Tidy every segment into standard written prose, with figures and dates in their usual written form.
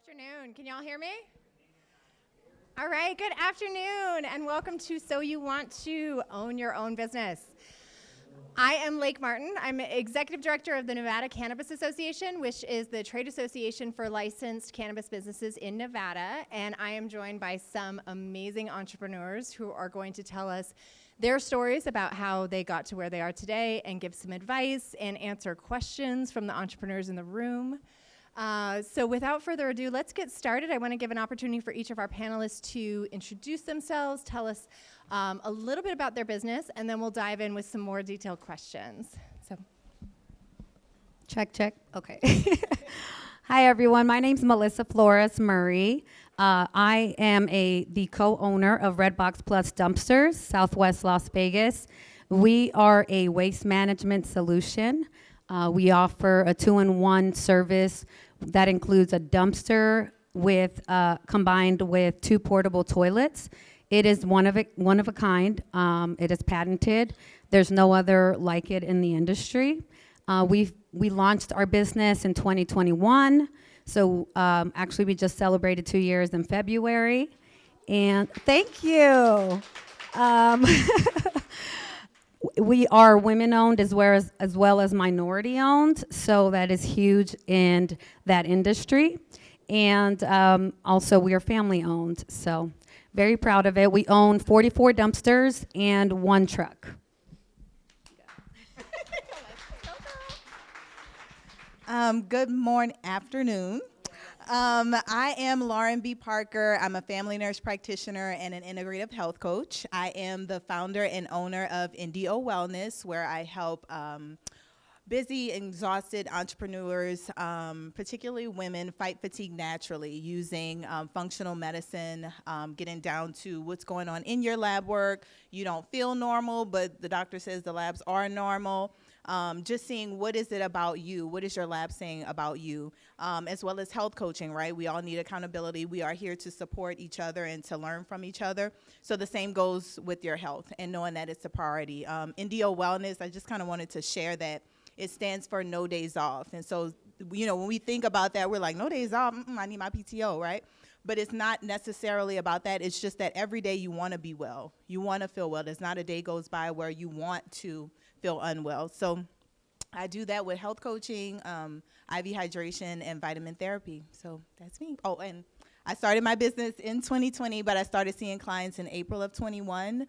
afternoon. Can y'all hear me? All right, good afternoon, and welcome to So You Want to Own Your Own Business. I am Layke Martin. I'm Executive Director of the Nevada Cannabis Association, which is the trade association for licensed cannabis businesses in Nevada, and I am joined by some amazing entrepreneurs who are going to tell us their stories about how they got to where they are today and give some advice and answer questions from the entrepreneurs in the room. So without further ado, let's get started. I want to give an opportunity for each of our panelists to introduce themselves, tell us a little bit about their business, and then we'll dive in with some more detailed questions. So, Check. Okay. Hi, everyone. My name's Melissa Flores Murray. I am the co-owner of Redbox Plus Dumpsters, Southwest Las Vegas. We are a waste management solution. We offer a 2-in-1 service that includes a dumpster with combined with 2 portable toilets. It is one of a kind. It is patented. There's no other like it in the industry. We launched our business in 2021. So actually, we just celebrated 2 years in February. And thank you. We are women-owned as well as minority-owned, so that is huge in that industry. And also, we are family-owned, so very proud of it. We own 44 dumpsters and 1 truck. Good morning, afternoon. I am Lauren B. Parker. I'm a family nurse practitioner and an integrative health coach. I am the founder and owner of NDO Wellness, where I help busy, exhausted entrepreneurs, particularly women, fight fatigue naturally using functional medicine, getting down to what's going on in your lab work. You don't feel normal, but the doctor says the labs are normal. Just seeing what is it about you, what is your lab saying about you, as well as health coaching, right? We all need accountability. We are here to support each other and to learn from each other. So the same goes with your health and knowing that it's a priority. NDO Wellness, I just kind of wanted to share that it stands for no days off. And so, you know, when we think about that, we're like, no days off, I need my PTO, right? But it's not necessarily about that. It's just that every day you want to be well. You want to feel well. There's not a day goes by where you want to feel unwell. So I do that with health coaching, IV hydration, and vitamin therapy. So that's me. Oh, and I started my business in 2020, but I started seeing clients in April of 21.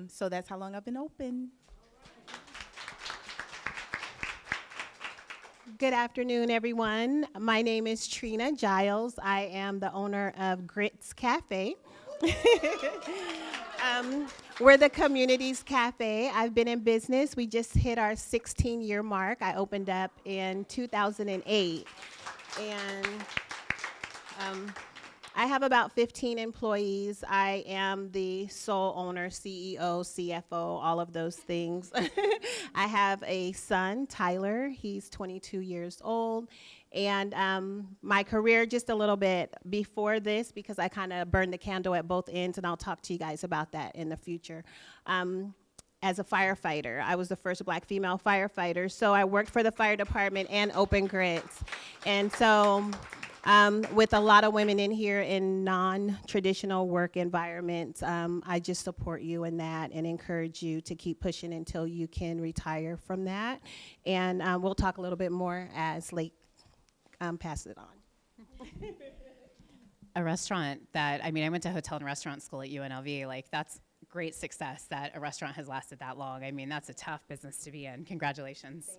So that's how long I've been open. Good afternoon, everyone. My name is Trina Jiles. I am the owner of Gritz Café. We're the community's cafe. I've been in business. We just hit our 16-year mark. I opened up in 2008. And I have about 15 employees. I am the sole owner, CEO, CFO, all of those things. I have a son, Tyler. He's 22 years old. And my career, just a little bit before this, because I kind of burned the candle at both ends, and I'll talk to you guys about that in the future. As a firefighter, I was the first Black female firefighter, so I worked for the fire department and opened Gritz. And so with a lot of women in here in non-traditional work environments, I just support you in that and encourage you to keep pushing until you can retire from that. And we'll talk a little bit more as Layke passes it on. A restaurant that, I went to hotel and restaurant school at UNLV. Like, that's great success that a restaurant has lasted that long. That's a tough business to be in. Congratulations.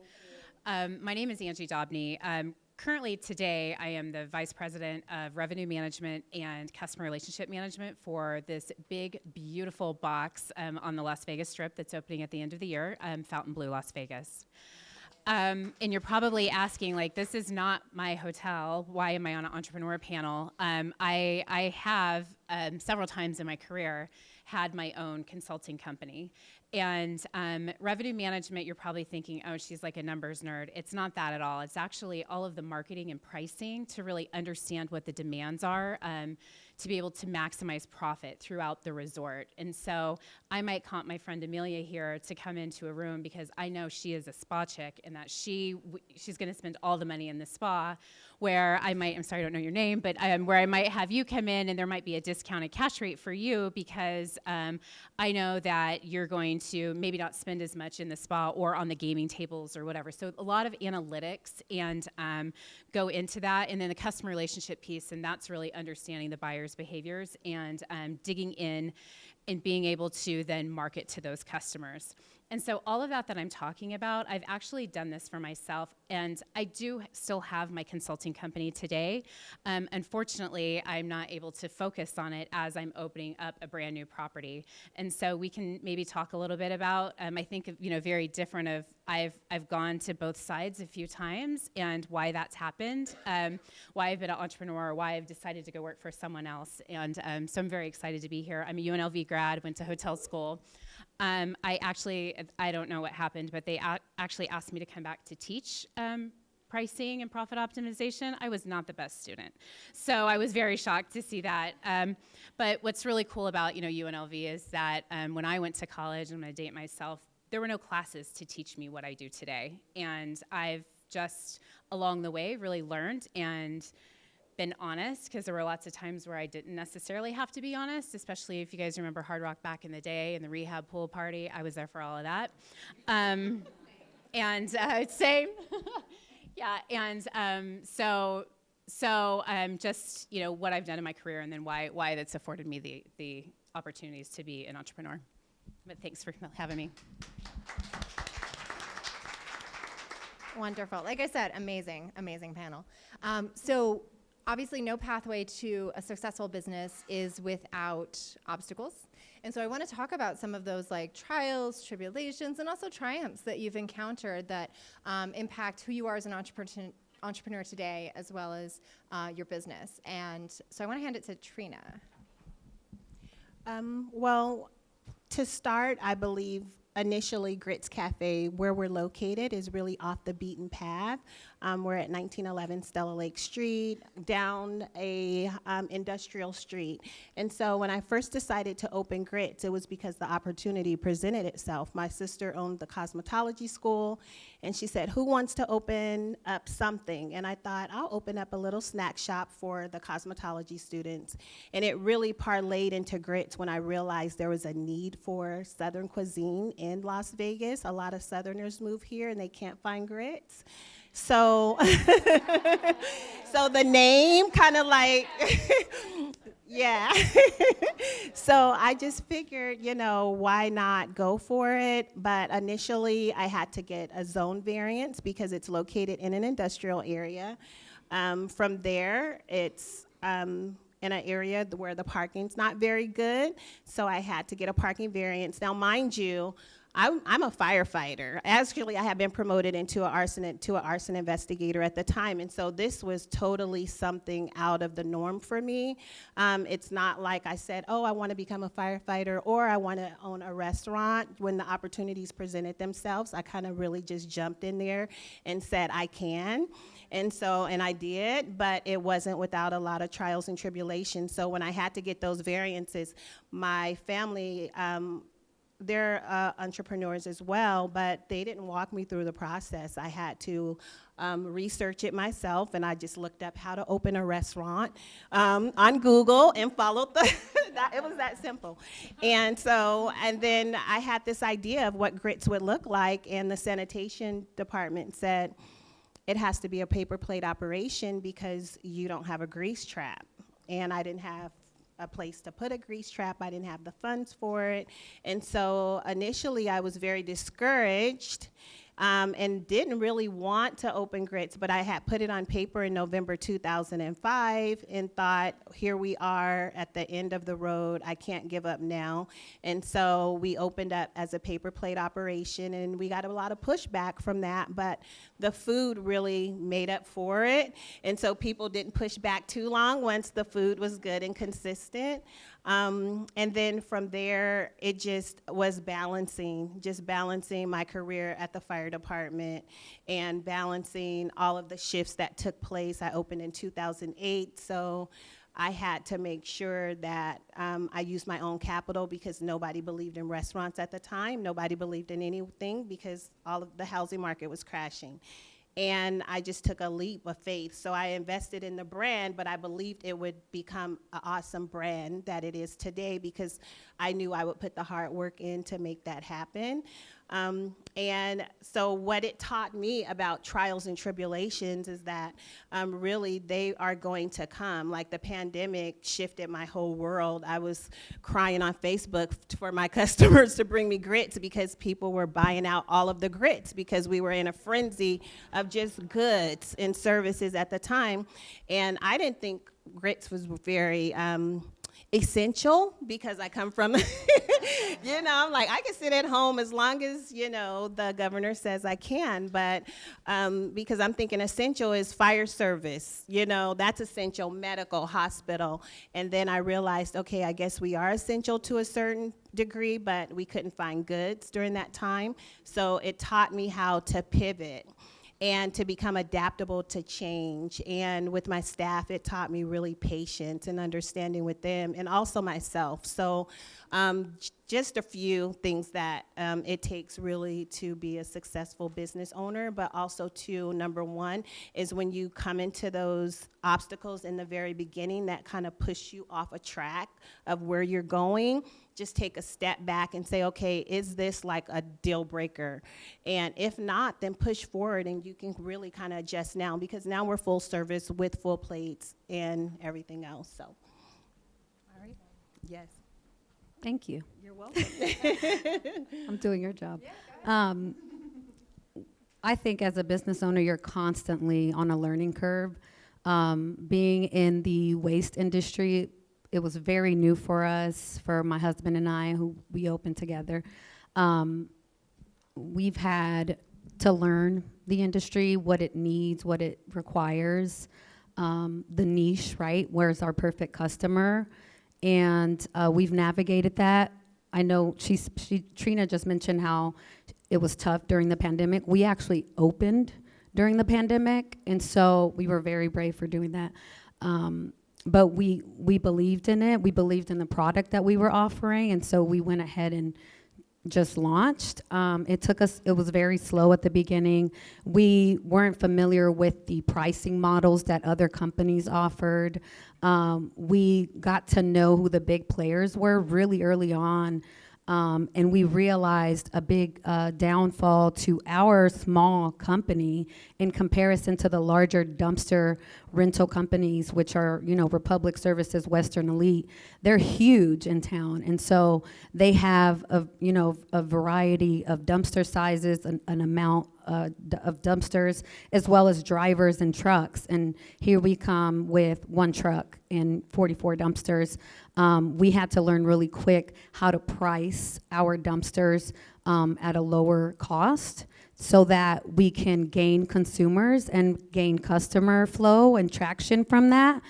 My name is Angie Dobney. Currently today, I am the Vice President of Revenue Management and Customer Relationship Management for this big, beautiful box on the Las Vegas Strip that's opening at the end of the year, Fontainebleau, Las Vegas. And you're probably asking, like, this is not my hotel. Why am I on an entrepreneur panel? I have several times in my career had my own consulting company. And revenue management, you're probably thinking, oh, she's like a numbers nerd. It's not that at all. It's actually all of the marketing and pricing to really understand what the demands are, to be able to maximize profit throughout the resort. And so I might comp my friend Amelia here to come into a room because I know she is a spa chick and that she's going to spend all the money in the spa, where I might, I'm sorry, I don't know your name, but where I might have you come in and there might be a discounted cash rate for you because I know that you're going to maybe not spend as much in the spa or on the gaming tables or whatever. So a lot of analytics and go into that. And then the customer relationship piece, and that's really understanding the buyer's behaviors and digging in and being able to then market to those customers. And so all of that I'm talking about, I've actually done this for myself, and I do still have my consulting company today. Unfortunately, I'm not able to focus on it as I'm opening up a brand new property. And so we can maybe talk a little bit about, I think, very different of, I've gone to both sides a few times and why that's happened, why I've been an entrepreneur, why I've decided to go work for someone else. And so I'm very excited to be here. I'm a UNLV grad, went to hotel school. I don't know what happened, but they actually asked me to come back to teach pricing and profit optimization. I was not the best student. So I was very shocked to see that. But what's really cool about UNLV is that when I went to college, I'm going to date myself, there were no classes to teach me what I do today. And I've just, along the way, really learned and been honest, because there were lots of times where I didn't necessarily have to be honest, especially if you guys remember Hard Rock back in the day and the rehab pool party. I was there for all of that. Same. Yeah, and so just what I've done in my career, and then why that's afforded me the opportunities to be an entrepreneur. But thanks for having me. Wonderful. Like I said, amazing panel. So obviously no pathway to a successful business is without obstacles. And so I want to talk about some of those like trials, tribulations, and also triumphs that you've encountered that impact who you are as an entrepreneur today, as well as your business. And so I want to hand it to Trina. Well, to start, I believe initially Gritz Café, where we're located, is really off the beaten path. We're at 1911 Stella Lake Street, down a industrial street. And so when I first decided to open Gritz, it was because the opportunity presented itself. My sister owned the cosmetology school, and she said, who wants to open up something? And I thought, I'll open up a little snack shop for the cosmetology students. And it really parlayed into Gritz when I realized there was a need for Southern cuisine in Las Vegas. A lot of Southerners move here and they can't find Gritz. So, so the name kind of like, yeah. So I just figured, why not go for it? But initially I had to get a zone variance because it's located in an industrial area. From there, it's in an area where the parking's not very good. So I had to get a parking variance. Now, mind you, I'm a firefighter. Actually, I had been promoted into an arson investigator at the time, and so this was totally something out of the norm for me. It's not like I said, oh, I want to become a firefighter or I want to own a restaurant. When the opportunities presented themselves, I kind of really just jumped in there and said, I can. And I did, but it wasn't without a lot of trials and tribulations. So when I had to get those variances, my family, they're entrepreneurs as well, but they didn't walk me through the process. I had to research it myself, and I just looked up how to open a restaurant on Google and followed it was that simple. And then I had this idea of what Gritz would look like, and the sanitation department said, it has to be a paper plate operation because you don't have a grease trap. And I didn't have a place to put a grease trap. I didn't have the funds for it. And so initially I was very discouraged and didn't really want to open Gritz, but I had put it on paper in November 2005 and thought, here we are at the end of the road. I can't give up now. And so we opened up as a paper plate operation, and we got a lot of pushback from that, but the food really made up for it. And so people didn't push back too long once the food was good and consistent. And then from there, it just was balancing my career at the fire department and balancing all of the shifts that took place. I opened in 2008, so I had to make sure that I used my own capital because nobody believed in restaurants at the time. Nobody believed in anything because all of the housing market was crashing. And I just took a leap of faith. So I invested in the brand, but I believed it would become an awesome brand that it is today because I knew I would put the hard work in to make that happen. And so what it taught me about trials and tribulations is that really they are going to come. Like the pandemic shifted my whole world. I was crying on Facebook for my customers to bring me grits because people were buying out all of the grits because we were in a frenzy of just goods and services at the time. And I didn't think grits was very essential because I come from, I'm like, I can sit at home as long as, the governor says I can, but because I'm thinking essential is fire service, that's essential, medical, hospital. And then I realized, okay, I guess we are essential to a certain degree, but we couldn't find goods during that time. So it taught me how to pivot and to become adaptable to change. And with my staff, it taught me really patience and understanding with them and also myself. So just a few things that it takes really to be a successful business owner, but also to, number one, is when you come into those obstacles in the very beginning that kind of push you off a track of where you're going, just take a step back and say, okay, is this like a deal breaker? And if not, then push forward and you can really kind of adjust now because now we're full service with full plates and everything else, so. All right, yes. Thank you. You're welcome. I'm doing your job. I think as a business owner, you're constantly on a learning curve. Being in the waste industry, it was very new for us, for my husband and I, who we opened together. We've had to learn the industry, what it needs, what it requires, the niche, right? Where's our perfect customer? And we've navigated that. I know Trina just mentioned how it was tough during the pandemic. We actually opened during the pandemic, and so we were very brave for doing that. But we believed in it. We believed in the product that we were offering, and so we went ahead and just launched. It was very slow at the beginning. We weren't familiar with the pricing models that other companies offered. We got to know who the big players were really early on. And we realized a big downfall to our small company in comparison to the larger dumpster rental companies, which are, Republic Services, Western Elite. They're huge in town. And so they have, a variety of dumpster sizes, an amount of dumpsters, as well as drivers and trucks. And here we come with one truck and 44 dumpsters. We had to learn really quick how to price our dumpsters at a lower cost so that we can gain consumers and gain customer flow and traction from that.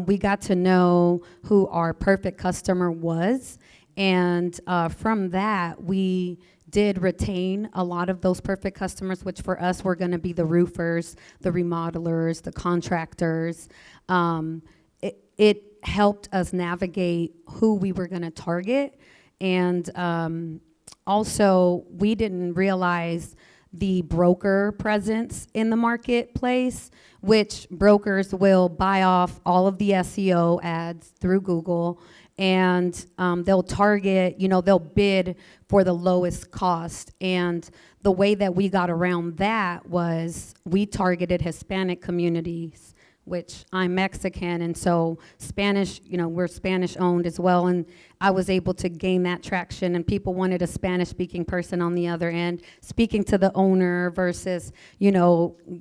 We got to know who our perfect customer was. And from that, we did retain a lot of those perfect customers, which for us were going to be the roofers, the remodelers, the contractors. It helped us navigate who we were going to target. And also, we didn't realize the broker presence in the marketplace, which brokers will buy off all of the SEO ads through Google, and they'll target, they'll bid for the lowest cost. And the way that we got around that was we targeted Hispanic communities, which I'm Mexican, and so Spanish, we're Spanish owned as well, and I was able to gain that traction, and people wanted a Spanish speaking person on the other end, speaking to the owner versus,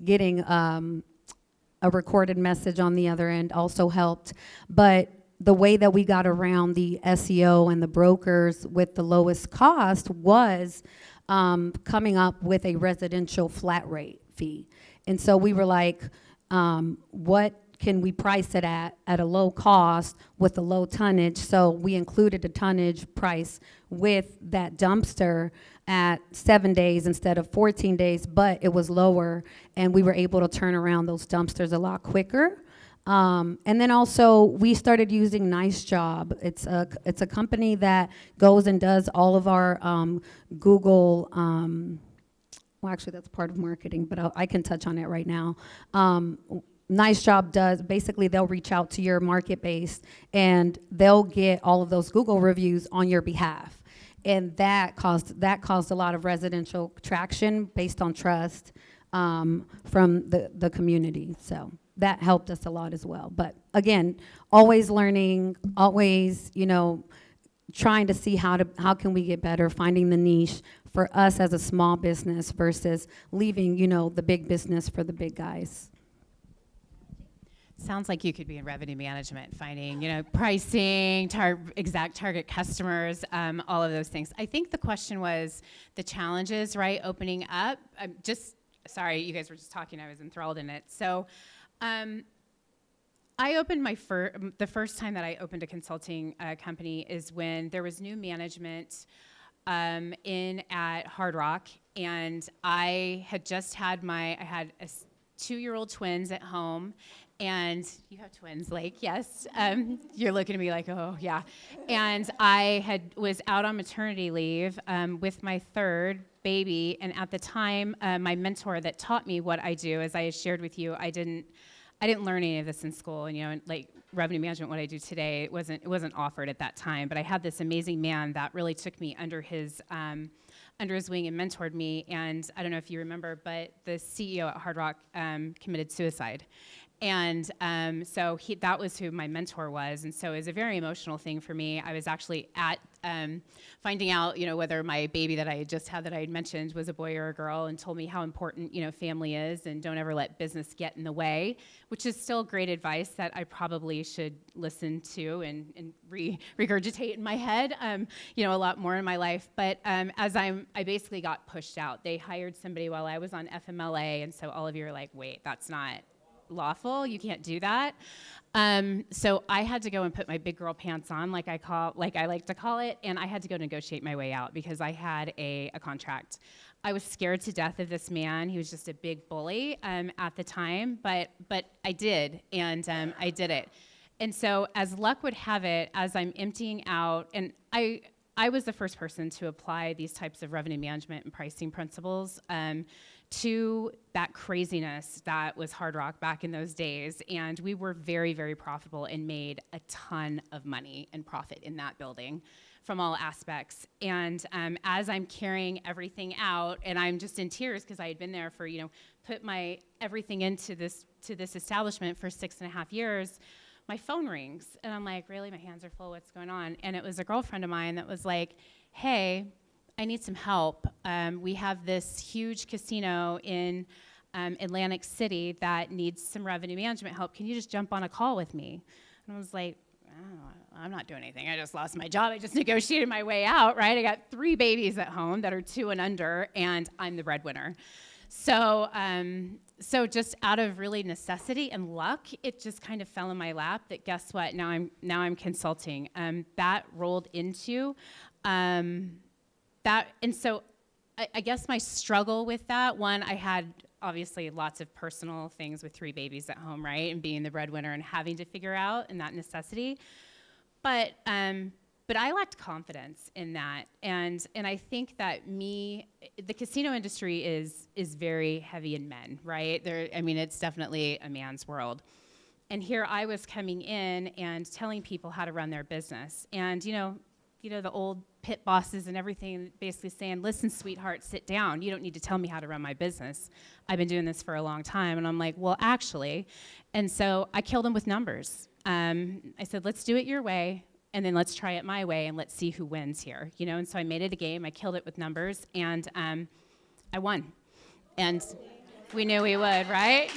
getting a recorded message on the other end also helped. But the way that we got around the SEO and the brokers with the lowest cost was coming up with a residential flat rate fee. And so we were like, what can we price it at a low cost with a low tonnage? So we included a tonnage price with that dumpster at 7 days instead of 14 days, but it was lower, and we were able to turn around those dumpsters a lot quicker. And then also we started using Nice Job. It's a company that goes and does all of our Google. Well, actually, that's part of marketing, but I can touch on it right now. Nice Job does, basically they'll reach out to your market base and they'll get all of those Google reviews on your behalf. And that caused a lot of residential traction based on trust from the community. So that helped us a lot as well. But again, always learning, always, trying to see how can we get better, finding the niche for us as a small business versus leaving, the big business for the big guys. Sounds like you could be in revenue management, finding, pricing, exact target customers, all of those things. I think the question was the challenges, right? Opening up. Sorry, you guys were just talking. I was enthralled in it. So, I opened the first time that I opened a consulting company is when there was new management in at Hard Rock, and I had just had I had a 2-year-old twins at home. And you have twins, Layke, yes. You're looking at me like, oh, yeah. And I was out on maternity leave with my third baby. And at the time, my mentor that taught me what I do, as I shared with you, I didn't learn any of this in school. And, like revenue management, what I do today, it wasn't offered at that time. But I had this amazing man that really took me under his wing and mentored me. And I don't know if you remember, but the CEO at Hard Rock committed suicide. And so that was who my mentor was. And so it was a very emotional thing for me. I was actually at finding out, whether my baby that I had just had that I had mentioned was a boy or a girl, and told me how important, family is, and don't ever let business get in the way, which is still great advice that I probably should listen to and regurgitate in my head, a lot more in my life. But as I basically got pushed out. They hired somebody while I was on FMLA, and so all of you are like, wait, that's not lawful, you can't do that. So I had to go and put my big girl pants on, like I like to call it, and I had to go negotiate my way out because I had a contract. I was scared to death of this man. He was just a big bully at the time, but I did, and I did it. And so as luck would have it, as I'm emptying out, and I was the first person to apply these types of revenue management and pricing principles to that craziness that was Hard Rock back in those days. And we were very, very profitable and made a ton of money and profit in that building from all aspects. And as I'm carrying everything out, and I'm just in tears because I had been there for, put my everything into this establishment for 6.5 years, my phone rings. And I'm like, really? My hands are full. What's going on? And it was a girlfriend of mine that was like, hey, I need some help. We have this huge casino in Atlantic City that needs some revenue management help. Can you just jump on a call with me? And I was like, oh, I'm not doing anything. I just lost my job. I just negotiated my way out, right? I got 3 babies at home that are 2 and under, and I'm the breadwinner. So just out of really necessity and luck, it just kind of fell in my lap that guess what? Now I'm consulting. That rolled into that, and so I guess my struggle with that, one, I had obviously lots of personal things with 3 babies at home, right, and being the breadwinner and having to figure out and that necessity, but I lacked confidence in that, and I think that the casino industry is very heavy in men, right? It's definitely a man's world, and here I was coming in and telling people how to run their business, and the old pit bosses and everything basically saying, listen, sweetheart, sit down. You don't need to tell me how to run my business. I've been doing this for a long time. And I'm like, well, actually. And so I killed them with numbers. I said, let's do it your way, and then let's try it my way, and let's see who wins here. And so I made it a game. I killed it with numbers, and I won. And we knew we would, right?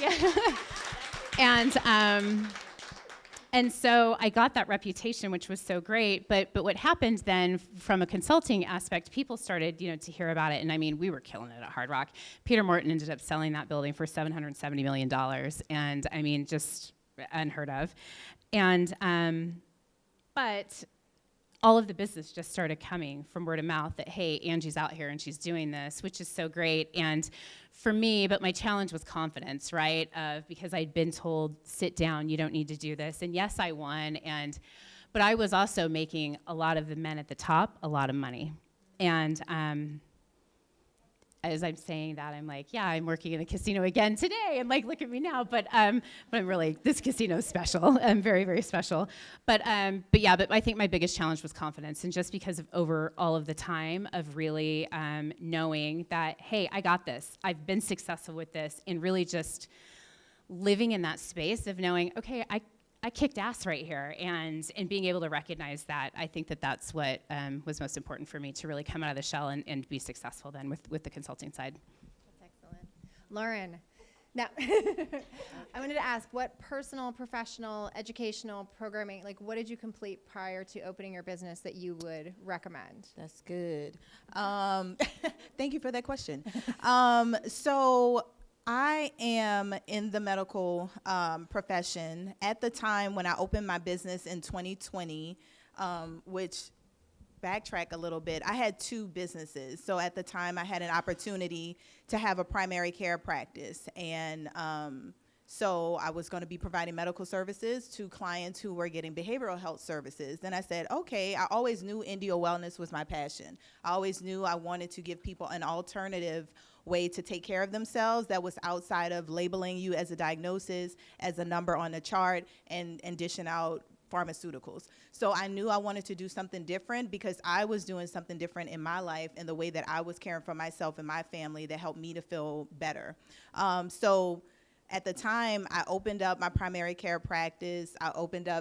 And so I got that reputation, which was so great. But what happened then, from a consulting aspect, people started, to hear about it. And we were killing it at Hard Rock. Peter Morton ended up selling that building for $770 million, and just unheard of. And but all of the business just started coming from word of mouth that, hey, Angie's out here and she's doing this, which is so great. And for me, but my challenge was confidence, right? Because I'd been told, sit down, you don't need to do this. And yes, I won. But I was also making a lot of the men at the top a lot of money. And as I'm saying that, I'm like, yeah, I'm working in a casino again today, and like, look at me now. But I'm really, this casino is special. I'm very, very special. But I think my biggest challenge was confidence, and just because of over all of the time of really knowing that, hey, I got this. I've been successful with this, and really just living in that space of knowing, okay, I kicked ass right here, and being able to recognize that, I think that's what was most important for me, to really come out of the shell and be successful then with the consulting side. That's excellent. Lauren, now, I wanted to ask, what personal, professional, educational programming, like what did you complete prior to opening your business that you would recommend? That's good. Thank you for that question. So I am in the medical profession. At the time when I opened my business in 2020, which, backtrack a little bit, I had 2 businesses. So at the time I had an opportunity to have a primary care practice. And so I was going to be providing medical services to clients who were getting behavioral health services. Then I said, okay, I always knew Indio Wellness was my passion. I always knew I wanted to give people an alternative way to take care of themselves that was outside of labeling you as a diagnosis, as a number on a chart, and dishing out pharmaceuticals. So I knew I wanted to do something different, because I was doing something different in my life and the way that I was caring for myself and my family that helped me to feel better. So at the time, I opened up my primary care practice. I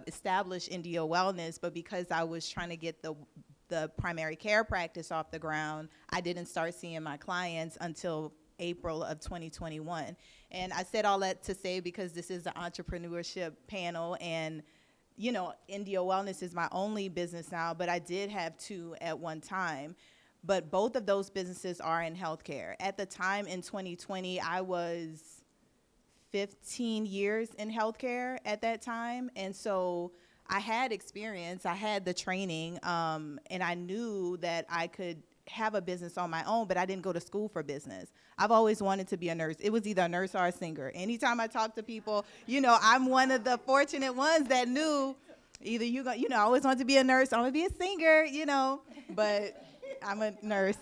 established Indio Wellness, but because I was trying to get the primary care practice off the ground, I didn't start seeing my clients until April of 2021. And I said all that to say, because this is the entrepreneurship panel, and Indio Wellness is my only business now, but I did have 2 at one time. But both of those businesses are in healthcare. At the time in 2020, I was 15 years in healthcare at that time. And so I had experience, I had the training, and I knew that I could have a business on my own, but I didn't go to school for business. I've always wanted to be a nurse. It was either a nurse or a singer. Anytime I talk to people, I'm one of the fortunate ones that knew either I always wanted to be a nurse, I want to be a singer, but I'm a nurse.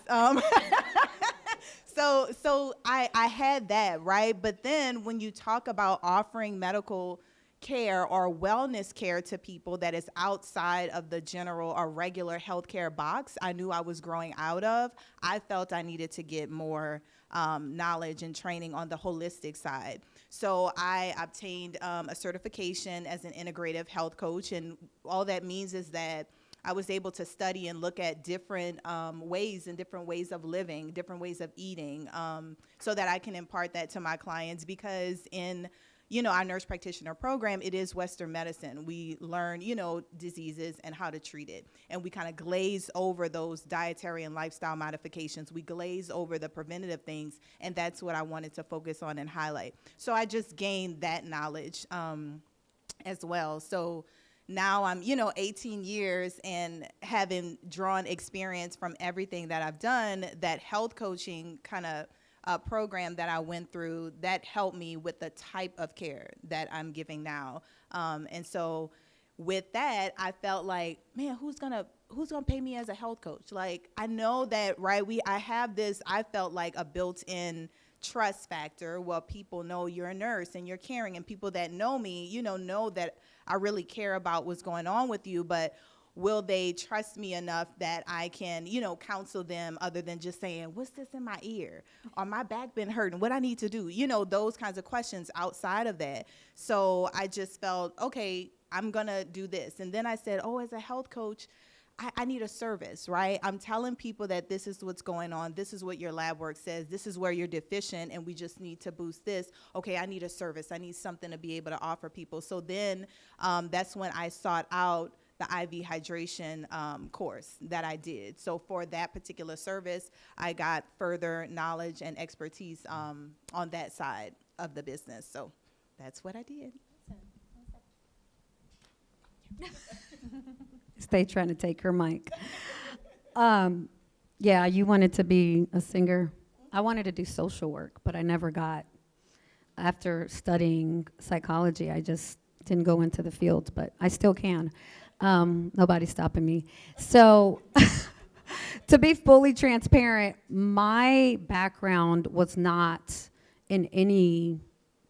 So I had that, right? But then when you talk about offering medical care or wellness care to people that is outside of the general or regular healthcare box I knew I was growing out of, I felt I needed to get more knowledge and training on the holistic side. So I obtained a certification as an integrative health coach, and all that means is that I was able to study and look at different ways and different ways of living, different ways of eating, so that I can impart that to my clients, because in our nurse practitioner program, it is Western medicine. We learn, diseases and how to treat it. And we kind of glaze over those dietary and lifestyle modifications. We glaze over the preventative things, and that's what I wanted to focus on and highlight. So I just gained that knowledge as well. So now I'm, 18 years and having drawn experience from everything that I've done, that health coaching kind of program that I went through, that helped me with the type of care that I'm giving now. And so with that, I felt like, man, who's gonna pay me as a health coach? Like, I know that, right, I have this, I felt like a built-in trust factor. Well, people know you're a nurse and you're caring, and people that know me, know that I really care about what's going on with you, but will they trust me enough that I can, counsel them, other than just saying, what's this in my ear? Or my back been hurting, what I need to do? Those kinds of questions outside of that. So I just felt, okay, I'm gonna do this. And then I said, as a health coach, I need a service, right? I'm telling people that this is what's going on. This is what your lab work says. This is where you're deficient, and we just need to boost this. Okay, I need a service. I need something to be able to offer people. So then that's when I sought out the IV hydration course that I did. So for that particular service, I got further knowledge and expertise on that side of the business. So that's what I did. Is They trying to take her mic. Yeah, you wanted to be a singer. I wanted to do social work, but I never got. After studying psychology, I just didn't go into the field, but I still can. Nobody's stopping me. So to be fully transparent, my background was not in any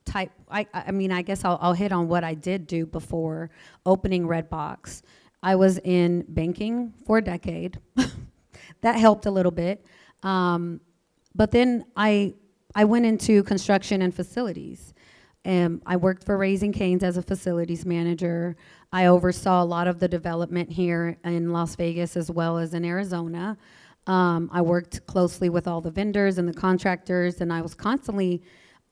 type. I mean, I guess I'll hit on what I did do before opening Redbox. I was in banking for a decade. That helped a little bit. But then I went into construction and facilities. I worked for Raising Cane's as a facilities manager. I oversaw a lot of the development here in Las Vegas as well as in Arizona. I worked closely with all the vendors and the contractors, and I was constantly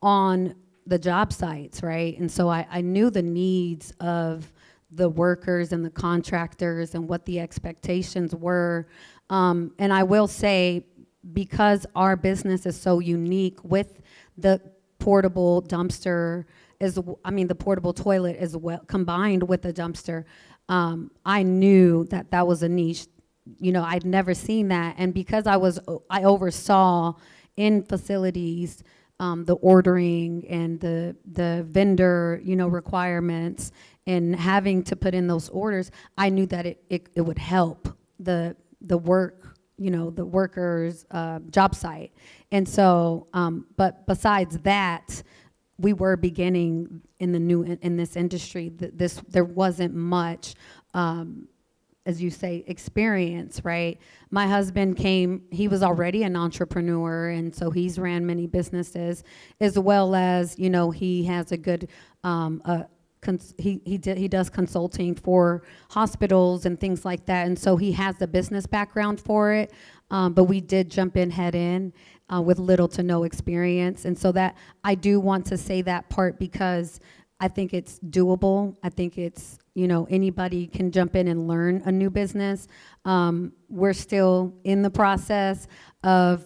on the job sites, right? And so I knew the needs of the workers and the contractors and what the expectations were. And I will say, because our business is so unique with the portable dumpster, the portable toilet as well, combined with the dumpster, I knew that was a niche. You know, I'd never seen that. And because I oversaw in facilities the ordering and the vendor, requirements and having to put in those orders, I knew that it would help the work, the workers' job site. And so, but besides that, we were beginning in this industry. There wasn't much, as you say, experience, right? My husband he was already an entrepreneur, and so he's ran many businesses, as well as, he has a good, he does consulting for hospitals and things like that, and so he has the business background for it, but we did jump in head in with little to no experience, and so that I do want to say that part because I think it's doable. I think it's, anybody can jump in and learn a new business. We're still in the process of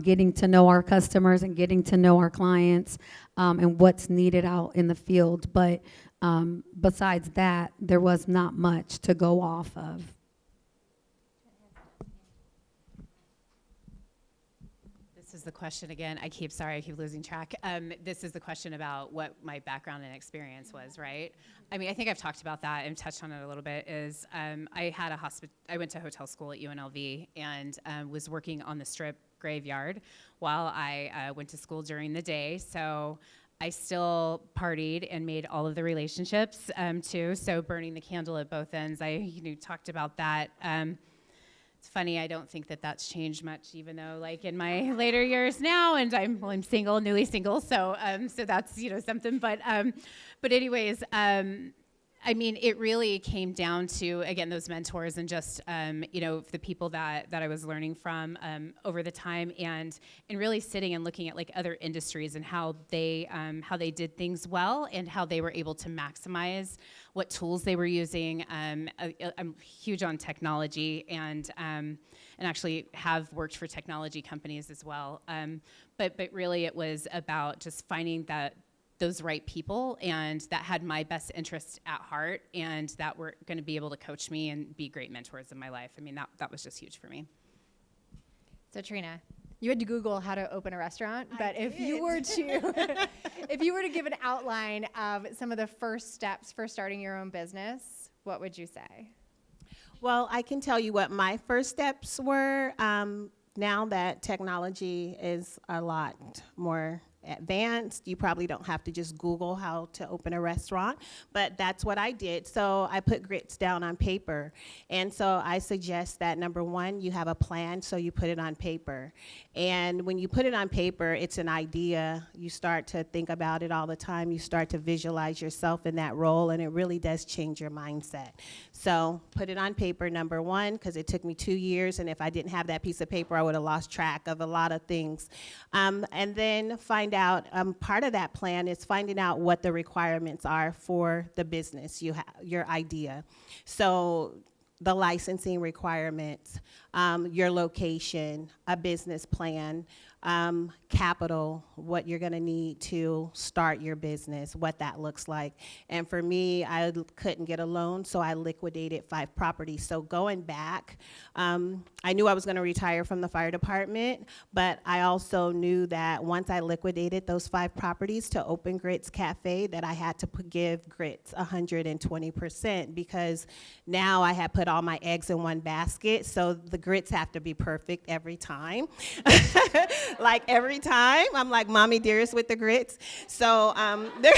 getting to know our customers and getting to know our clients and what's needed out in the field. But besides that, there was not much to go off of. This is the question again. I keep losing track. This is the question about what my background and experience was, right? I mean, I think I've talked about that and touched on it a little bit. I went to hotel school at UNLV and was working on the Strip graveyard while I went to school during the day. So I still partied and made all of the relationships too. So burning the candle at both ends. I talked about that. It's funny, I don't think that that's changed much, even though, like, in my later years now, and I'm single, newly single, so that's something. But anyways, I mean, it really came down to, again, those mentors and just the people that I was learning from over the time, and really sitting and looking at like other industries and how they did things well and how they were able to maximize what tools they were using. I'm huge on technology and actually have worked for technology companies as well. But really it was about just finding those right people and that had my best interests at heart and that were going to be able to coach me and be great mentors in my life. I mean, that was just huge for me. So Trina, you had to Google how to open a restaurant, but if you were to give an outline of some of the first steps for starting your own business, what would you say? Well, I can tell you what my first steps were. Now that technology is a lot more advanced, you probably don't have to just Google how to open a restaurant, but that's what I did. So I put Gritz down on paper. And so I suggest that number one, you have a plan, so you put it on paper. And when you put it on paper, it's an idea. You start to think about it all the time. You start to visualize yourself in that role, and it really does change your mindset. So put it on paper, number one, because it took me 2 years, and if I didn't have that piece of paper, I would have lost track of a lot of things. And then find out, part of that plan is finding out what the requirements are for the business, your idea. So the licensing requirements, your location, a business plan, capital, what you're going to need to start your business, what that looks like. And for me, I couldn't get a loan, so I liquidated 5 properties. So going back, I knew I was going to retire from the fire department, but I also knew that once I liquidated those 5 properties to open Gritz Café, that I had to give Gritz 120%, because now I had put all my eggs in one basket, so the grits have to be perfect every time. Like every time, I'm like Mommy Dearest with the grits. So they're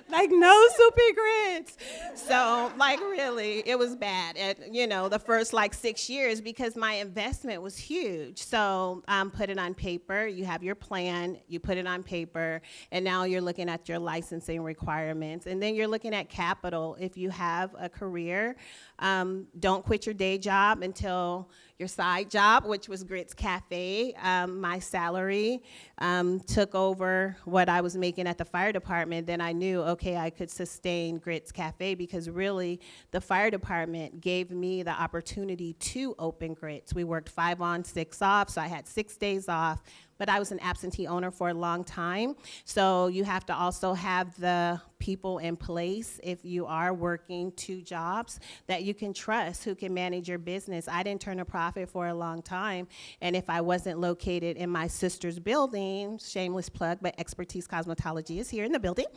like no soupy grits. So like really, it was bad at, the first like 6 years, because my investment was huge. So put it on paper, you have your plan, you put it on paper, and now you're looking at your licensing requirements. And then you're looking at capital. If you have a career, don't quit your day job until your side job, which was Gritz Café. My salary took over what I was making at the fire department. Then I knew, okay, I could sustain Gritz Café, because really the fire department gave me the opportunity to open Gritz. We worked 5 on, 6 off, so I had 6 days off. But I was an absentee owner for a long time. So you have to also have the people in place, if you are working 2 jobs, that you can trust, who can manage your business. I didn't turn a profit for a long time. And if I wasn't located in my sister's building, shameless plug, but Expertise Cosmetology is here in the building,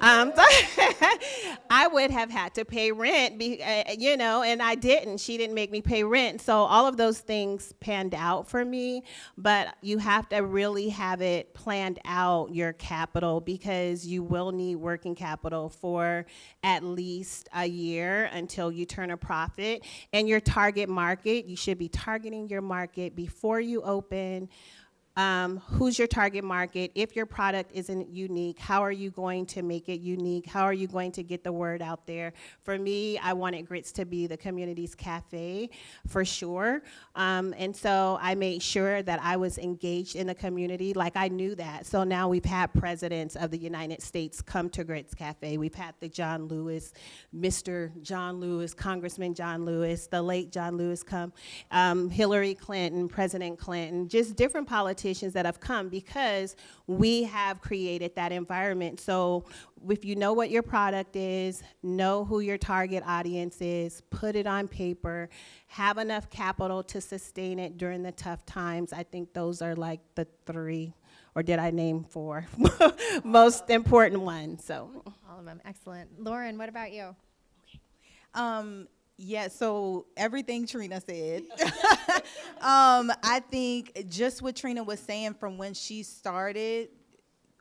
I would have had to pay rent, and I didn't. She didn't make me pay rent. So all of those things panned out for me. But you have to really have it planned out, your capital, because you will need working capital for at least a year until you turn a profit. And your target market, you should be targeting your market before you open. Who's your target market? If your product isn't unique, how are you going to make it unique? How are you going to get the word out there? For me, I wanted Gritz to be the community's cafe for sure. And so I made sure that I was engaged in the community. Like, I knew that. So now we've had presidents of the United States come to Gritz Cafe. We've had the John Lewis, Mr. John Lewis, Congressman John Lewis, the late John Lewis come, Hillary Clinton, President Clinton, just different politicians that have come, because we have created that environment. So if you know what your product is, know who your target audience is, put it on paper, have enough capital to sustain it during the tough times. I think those are like the 3, or did I name 4, most important ones. So All of them. Excellent. Lauren, what about you? Yeah, so everything Trina said. I think just what Trina was saying from when she started,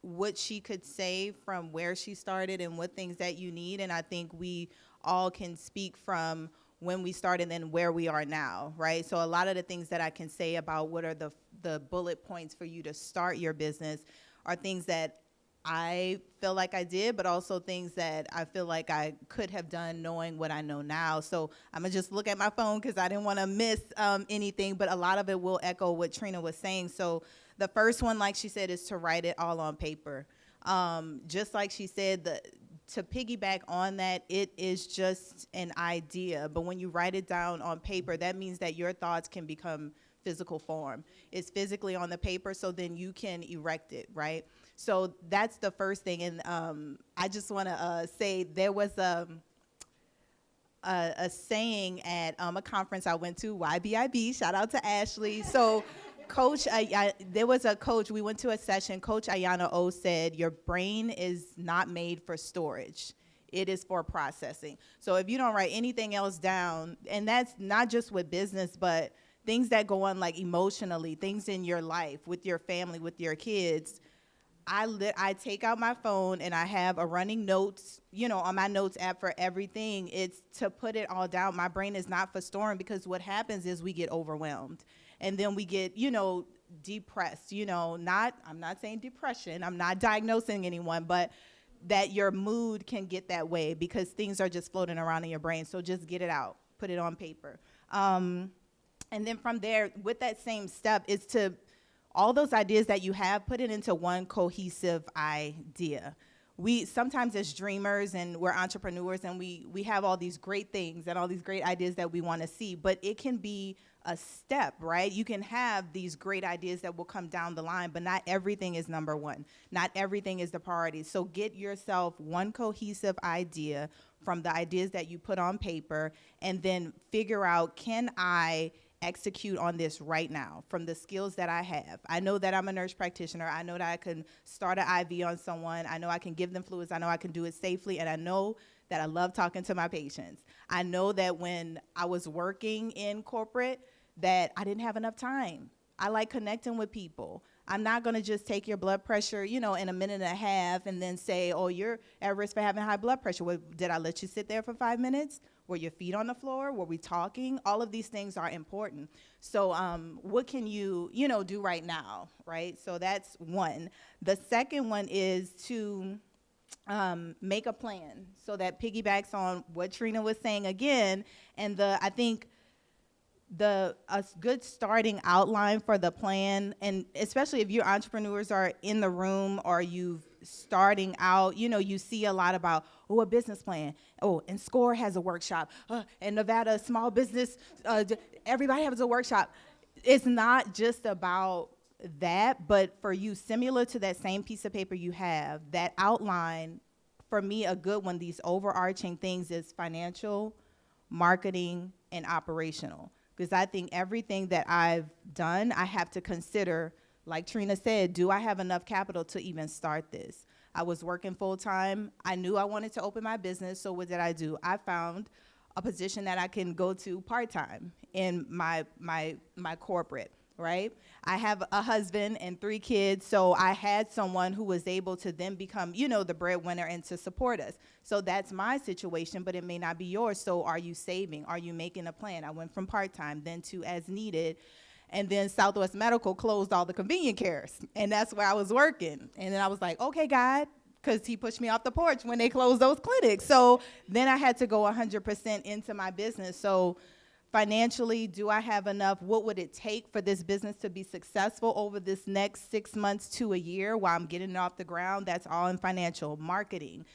what she could say from where she started and what things that you need. And I think we all can speak from when we started and where we are now, right? So a lot of the things that I can say about what are the bullet points for you to start your business are things that I feel like I did, but also things that I feel like I could have done knowing what I know now. So I'm gonna just look at my phone because I didn't want to miss anything, but a lot of it will echo what Trina was saying. So the first one, like she said, is to write it all on paper. Just like she said, to piggyback on that, it is just an idea, but when you write it down on paper, that means that your thoughts can become physical form. It's physically on the paper, so then you can erect it, right? So that's the first thing. And I just want to say there was a saying at a conference I went to, YBIB, shout out to Ashley. So Coach, there was a coach, we went to a session, Coach Ayana O said, your brain is not made for storage. It is for processing. So if you don't write anything else down, and that's not just with business, but things that go on like emotionally, things in your life, with your family, with your kids, I take out my phone and I have a running notes, on my notes app for everything. It's to put it all down. My brain is not for storing, because what happens is we get overwhelmed. And then we get, depressed, I'm not saying depression. I'm not diagnosing anyone, but that your mood can get that way because things are just floating around in your brain. So just get it out, put it on paper. And then from there, with that same step, is to all those ideas that you have, put it into one cohesive idea. we sometimes as dreamers and we're entrepreneurs and we have all these great things and all these great ideas that we want to see, but it can be a step, right? You can have these great ideas that will come down the line, but not everything is number one. Not everything is the priority. So get yourself one cohesive idea from the ideas that you put on paper, and then figure out, can I execute on this right now from the skills that I have? I know that I'm a nurse practitioner. I know that I can start an IV on someone. I know I can give them fluids. I know I can do it safely, and I know that I love talking to my patients. I know that when I was working in corporate, that I didn't have enough time. I like connecting with people. I'm not going to just take your blood pressure, in a minute and a half and then say, oh, you're at risk for having high blood pressure. Well, did I let you sit there for 5 minutes? Were your feet on the floor? Were we talking? All of these things are important. So what can you, do right now, right? So that's one. The second one is to make a plan. So that piggybacks on what Trina was saying again. And I think a good starting outline for the plan, and especially if your entrepreneurs are in the room or you've starting out, you see a lot about, a business plan. And SCORE has a workshop. And Nevada Small Business, everybody has a workshop. It's not just about that, but for you, similar to that same piece of paper you have, that outline, for me, a good one, these overarching things is financial, marketing, and operational. Because I think everything that I've done, I have to consider, like Trina said, do I have enough capital to even start this? I was working full time. I knew I wanted to open my business, so what did I do? I found a position that I can go to part-time in my corporate, right? I have a husband and 3 kids, so I had someone who was able to then become, the breadwinner and to support us. So that's my situation, but it may not be yours. So are you saving? Are you making a plan? I went from part-time, then to as needed, and then Southwest Medical closed all the convenient cares, and that's where I was working. And then I was like, okay, God, because he pushed me off the porch when they closed those clinics. So then I had to go 100% into my business. So financially, do I have enough? What would it take for this business to be successful over this next 6 months to a year while I'm getting it off the ground? That's all in financial. Marketing.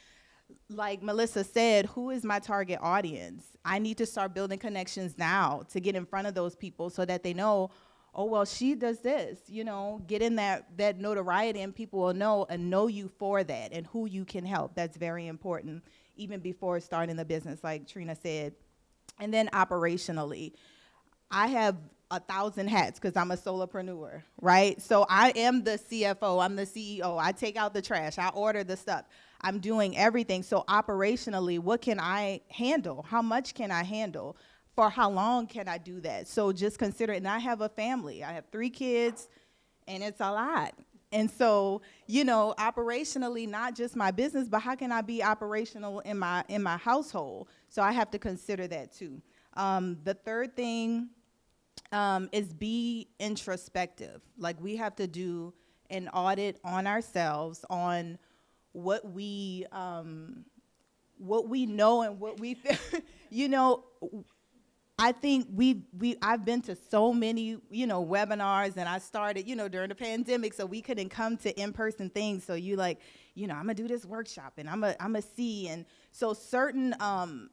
Like Melissa said, who is my target audience? I need to start building connections now to get in front of those people so that they know, oh, well, she does this, get in that notoriety, and people will know you for that and who you can help. That's very important, even before starting the business, like Trina said. And then operationally, I have 1,000 hats because I'm a solopreneur, right? So I am the CFO, I'm the CEO, I take out the trash, I order the stuff. I'm doing everything. So operationally, what can I handle? How much can I handle? For how long can I do that? So just consider it. And I have a family. I have 3 kids, and it's a lot. And so, operationally, not just my business, but how can I be operational in my household? So I have to consider that too. The third thing is be introspective. Like, we have to do an audit on ourselves, on what we know and what we I think I've been to so many, webinars, and I started, during the pandemic, so we couldn't come to in-person things. So I'm gonna do this workshop, and I'm a see. And so certain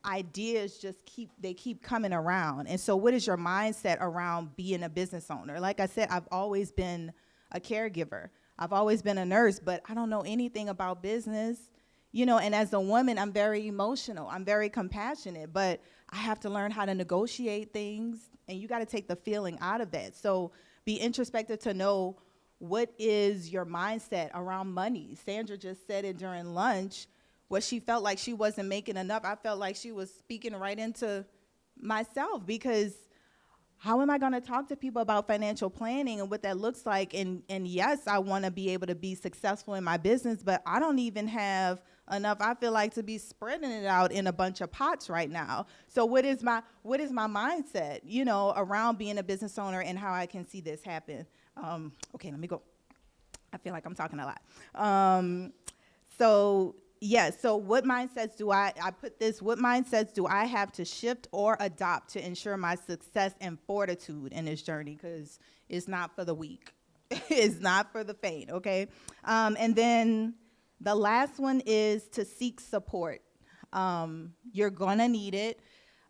ideas just keep coming around. And so what is your mindset around being a business owner? Like I said, I've always been a caregiver. I've always been a nurse, but I don't know anything about business. And as a woman, I'm very emotional. I'm very compassionate, but I have to learn how to negotiate things, and you got to take the feeling out of that. So be introspective to know, what is your mindset around money? Sandra just said it during lunch, where she felt like she wasn't making enough. I felt like she was speaking right into myself, because how am I going to talk to people about financial planning and what that looks like? And yes, I want to be able to be successful in my business, but I don't even have enough, I feel like, to be spreading it out in a bunch of pots right now. So what is my mindset, around being a business owner and how I can see this happen? Okay, let me go. I feel like I'm talking a lot. So what mindsets do what mindsets do I have to shift or adopt to ensure my success and fortitude in this journey? Because it's not for the weak. It's not for the faint, okay? And then The last one is to seek support. You're gonna need it.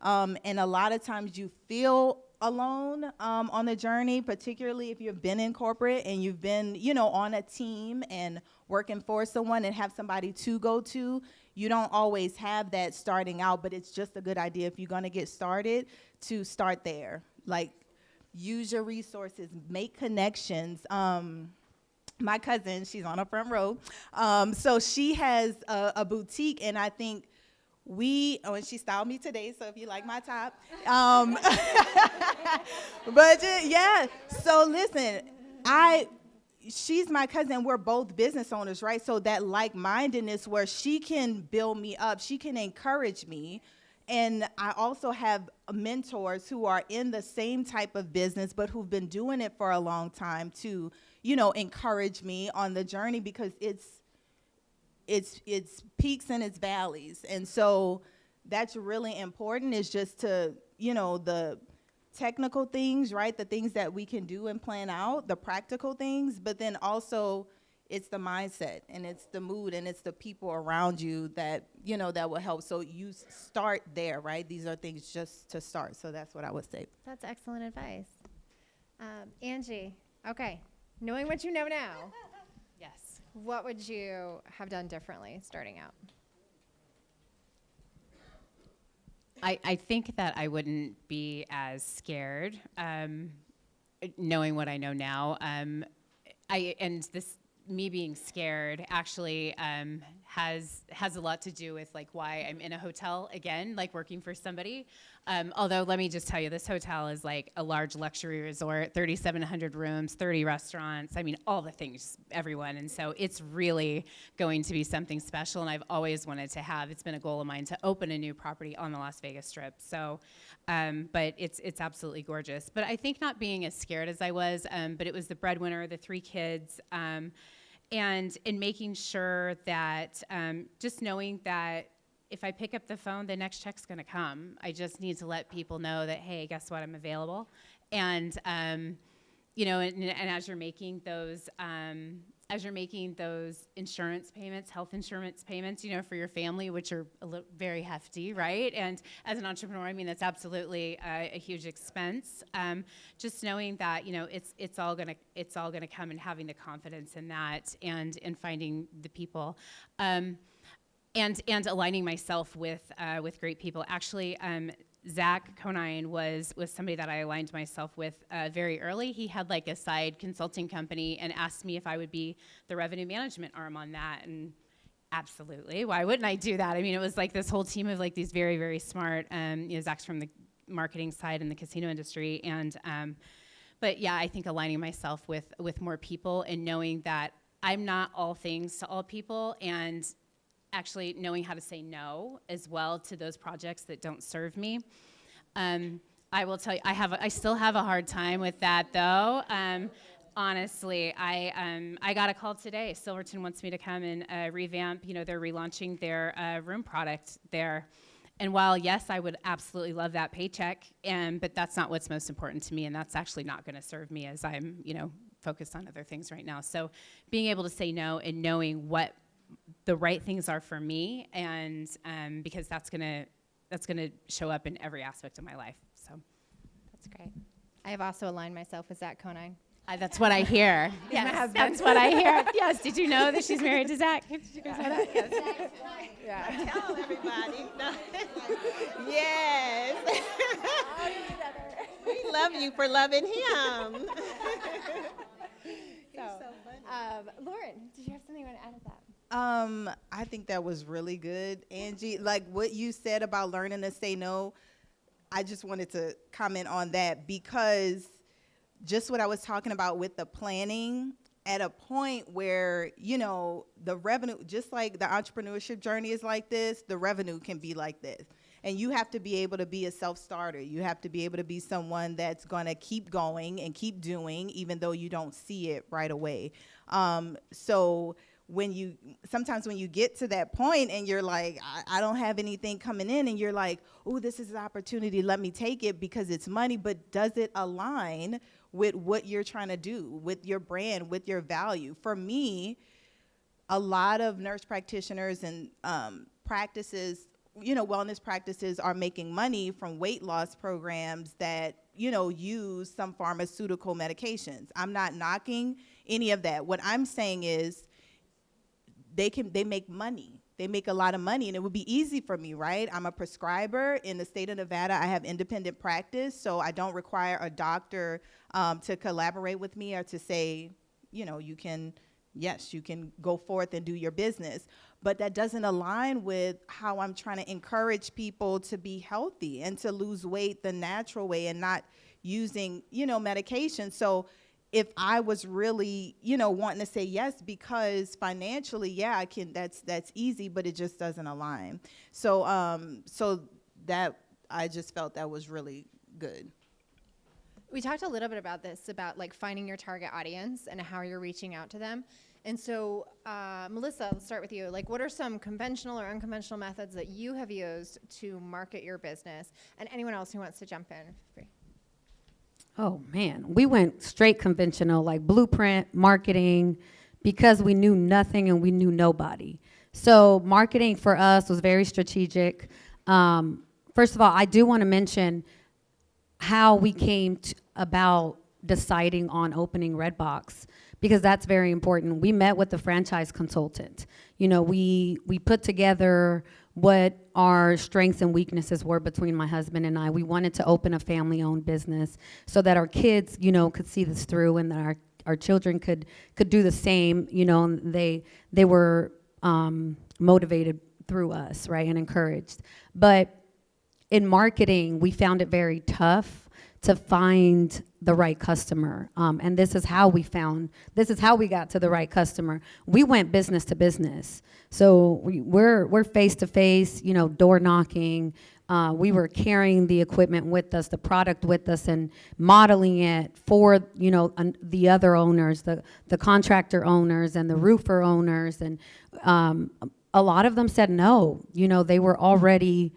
And a lot of times you feel alone on the journey, particularly if you've been in corporate and you've been, on a team and working for someone and have somebody to go to. You don't always have that starting out, but it's just a good idea if you're gonna get started to start there. Like, use your resources, make connections. My cousin, she's on the front row, so she has a boutique, and I think and she styled me today, so if you like my top. But yeah, so listen, she's my cousin, we're both business owners, right? So that like-mindedness where she can build me up, she can encourage me. And I also have mentors who are in the same type of business, but who've been doing it for a long time to, encourage me on the journey, because it's peaks and it's valleys. And so that's really important, is just to, the technical things, right? The things that we can do and plan out, the practical things, but then also it's the mindset and it's the mood and it's the people around you that, that will help. So you start there, right? These are things just to start. So that's what I would say. That's excellent advice. Angie, okay, knowing what you know now, Yes. what would you have done differently starting out? I think that I wouldn't be as scared, knowing what I know now. Me being scared actually has a lot to do with like why I'm in a hotel again, like working for somebody. Although let me just tell you, this hotel is like a large luxury resort, 3,700 rooms, 30 restaurants. I mean, all the things, everyone. And so it's really going to be something special. And I've always wanted to have, it's been a goal of mine to open a new property on the Las Vegas Strip. So, but it's absolutely gorgeous. But I think not being as scared as I was, but it was the breadwinner, the 3 kids, and in making sure that just knowing that if I pick up the phone, the next check's going to come. I just need to let people know that, hey, guess what? I'm available. And and as you're making those insurance payments, health insurance payments, for your family, which are very hefty, right? And as an entrepreneur, I mean, that's absolutely a huge expense. Just knowing that, it's all gonna come, and having the confidence in that, and finding the people, and aligning myself with great people. Actually, Zach Conine was somebody that I aligned myself with very early. He had like a side consulting company and asked me if I would be the revenue management arm on that. And absolutely, why wouldn't I do that? I mean, it was like this whole team of like these very, very smart, Zach's from the marketing side in the casino industry. And, but yeah, I think aligning myself with more people and knowing that I'm not all things to all people, and actually knowing how to say no as well to those projects that don't serve me. I will tell you, I still have a hard time with that though. Honestly, I got a call today. Silverton wants me to come and revamp. They're relaunching their room product there. And while yes, I would absolutely love that paycheck, but that's not what's most important to me, and that's actually not going to serve me as I'm focused on other things right now. So being able to say no and knowing what the right things are for me, and because that's gonna show up in every aspect of my life. So That's great. I have also aligned myself with Zach Conine. that's what I hear. Yes, that's what I hear. Yes. Did you know that she's married to Zach? Did you guys know that? Yes. Yeah. Tell everybody. No. Yes. We love you for loving him. Lauren, did you have something you want to add to that? I think that was really good, Angie. Like what you said about learning to say no, I just wanted to comment on that, because just what I was talking about with the planning, at a point where, the revenue, just like the entrepreneurship journey is like this, the revenue can be like this. And you have to be able to be a self-starter. You have to be able to be someone that's going to keep going and keep doing, even though you don't see it right away. So sometimes when you get to that point and you're like, I don't have anything coming in, and you're like, oh, this is an opportunity, let me take it because it's money, but does it align with what you're trying to do, with your brand, with your value? For me, a lot of nurse practitioners and practices, wellness practices are making money from weight loss programs that, use some pharmaceutical medications. I'm not knocking any of that. What I'm saying is they make money. They make a lot of money, and it would be easy for me, right? I'm a prescriber in the state of Nevada. I have independent practice, so I don't require a doctor to collaborate with me or to say, you can go forth and do your business. But that doesn't align with how I'm trying to encourage people to be healthy and to lose weight the natural way and not using, medication. So if I was really, wanting to say yes, because financially, yeah, I can, that's easy, but it just doesn't align. So that, I just felt that was really good. We talked a little bit about this, about like finding your target audience and how you're reaching out to them. And so, Melissa, let's start with you. Like, what are some conventional or unconventional methods that you have used to market your business? And anyone else who wants to jump in, free. Oh man, we went straight conventional, like blueprint marketing, because we knew nothing and we knew nobody. So marketing for us was very strategic. First of all, I do want to mention how we came about deciding on opening Redbox, because that's very important. We met with the franchise consultant. We put together what our strengths and weaknesses were between my husband and I. We wanted to open a family-owned business so that our kids, could see this through, and that our children could do the same. And they were motivated through us, right, and encouraged. But in marketing, we found it very tough to find the right customer. And this is how we got to the right customer. We went business to business. So we're face to face, door knocking. We were carrying the equipment with us, the product with us, and modeling it for, the other owners, the contractor owners and the roofer owners. And a lot of them said no. They were already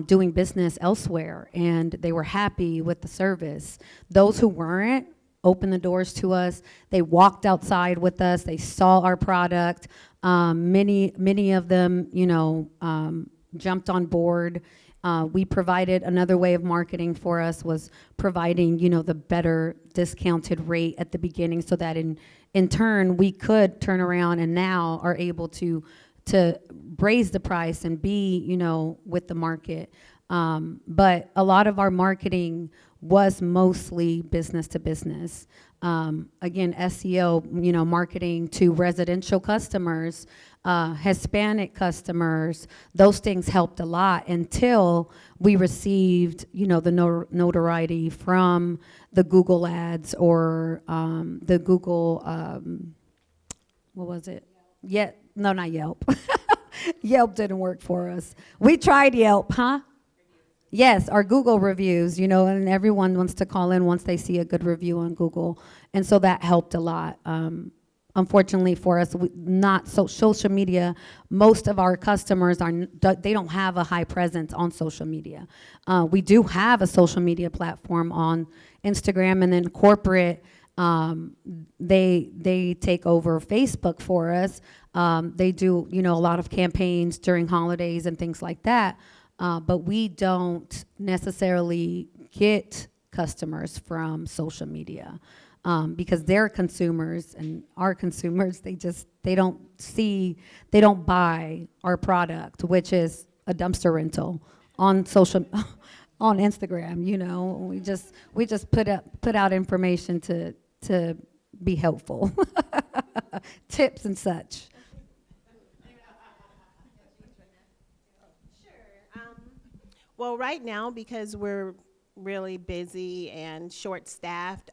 doing business elsewhere, and they were happy with the service. Those who weren't opened the doors to us. They walked outside with us. They saw our product. Many of them, jumped on board. We provided another way of marketing for us was providing, the better discounted rate at the beginning, so that in turn we could turn around and now are able to raise the price and be, with the market. But a lot of our marketing was mostly business to business. Again, SEO, marketing to residential customers, Hispanic customers, those things helped a lot until we received, the notoriety from the Google ads or the Google, what was it? No, not Yelp. Yelp didn't work for us. We tried Yelp, huh? Yes, our Google reviews, and everyone wants to call in once they see a good review on Google. And so that helped a lot. Unfortunately for us, not social media, most of our customers they don't have a high presence on social media. We do have a social media platform on Instagram, and then corporate, they take over Facebook for us. They do, a lot of campaigns during holidays and things like that. But we don't necessarily get customers from social media, because they're consumers, and our consumers, they don't buy our product, which is a dumpster rental on on Instagram. We just put out information to be helpful, tips and such. Well, right now, because we're really busy and short-staffed,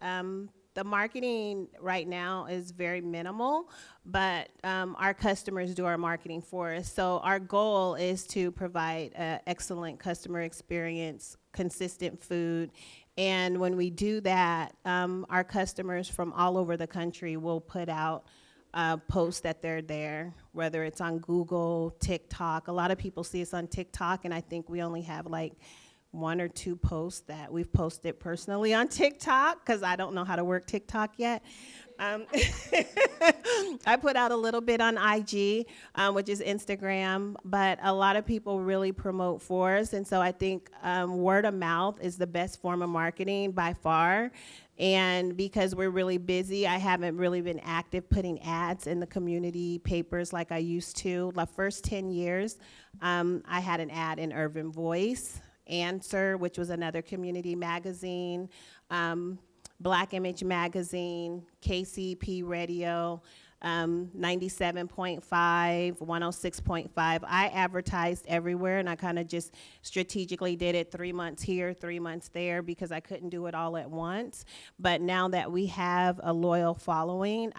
the marketing right now is very minimal, but our customers do our marketing for us. So our goal is to provide an excellent customer experience, consistent food, and when we do that, our customers from all over the country will put out posts that they're there, whether it's on Google, TikTok. A lot of people see us on TikTok, and I think we only have like one or two posts that we've posted personally on TikTok, because I don't know how to work TikTok yet. I put out a little bit on IG, which is Instagram, but a lot of people really promote for us, and so I think word of mouth is the best form of marketing by far. And because we're really busy, I haven't really been active putting ads in the community papers like I used to. The first 10 years, I had an ad in Urban Voice, Answer, which was another community magazine, Black Image Magazine, KCP Radio, 97.5, 106.5. I advertised everywhere, and I kind of just strategically did it 3 months here, 3 months there, because I couldn't do it all at once. But now that we have a loyal following,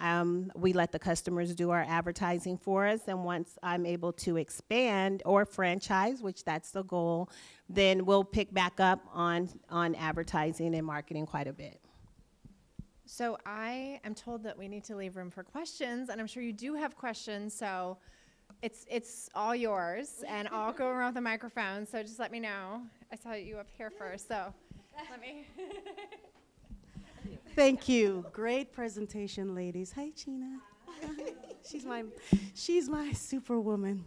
we let the customers do our advertising for us, and once I'm able to expand or franchise, which that's the goal, then we'll pick back up on advertising and marketing quite a bit. So I am told that we need to leave room for questions, and I'm sure you do have questions, so it's all yours, and I'll go around with the microphone, so just let me know. I saw you up here first, so let me. Thank you. Great presentation, ladies. Hi, Trina. She's my superwoman.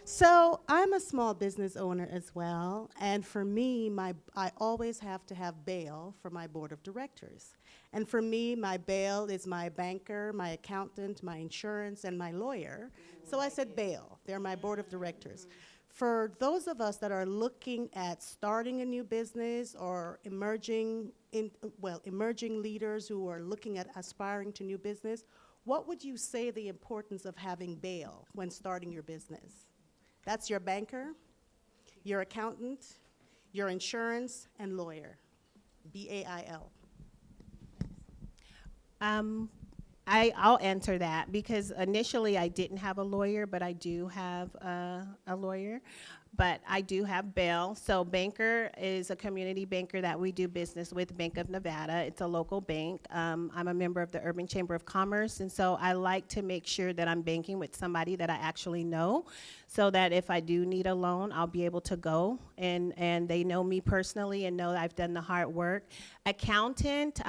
So I'm a small business owner as well, and for me, I always have to have bail for my board of directors. And for me, my bail is my banker, my accountant, my insurance, and my lawyer. So I said bail. They're my board of directors. For those of us that are looking at starting a new business or emerging leaders who are looking at aspiring to new business, what would you say the importance of having bail when starting your business? That's your banker, your accountant, your insurance, and lawyer, BAIL. I'll answer that, because initially I didn't have a lawyer, but I do have a lawyer. But I do have bail. So banker is a community banker that we do business with, Bank of Nevada. It's a local bank. I'm a member of the Urban Chamber of Commerce, and so I like to make sure that I'm banking with somebody that I actually know, so that if I do need a loan, I'll be able to go, and they know me personally and know that I've done the hard work. Accountant,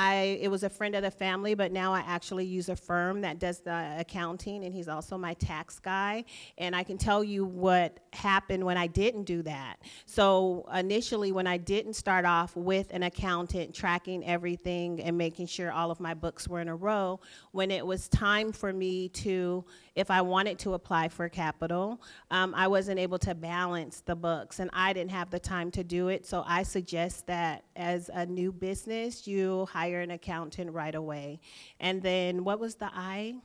it was a friend of the family, but now I actually use a firm that does the accounting, and he's also my tax guy. And I can tell you what happened when I didn't do that. So initially, when I didn't start off with an accountant tracking everything and making sure all of my books were in a row, when it was time for me to, if I wanted to apply for capital, I wasn't able to balance the books, and I didn't have the time to do it. So I suggest that as a new business, you hire an accountant right away. And then what was the I?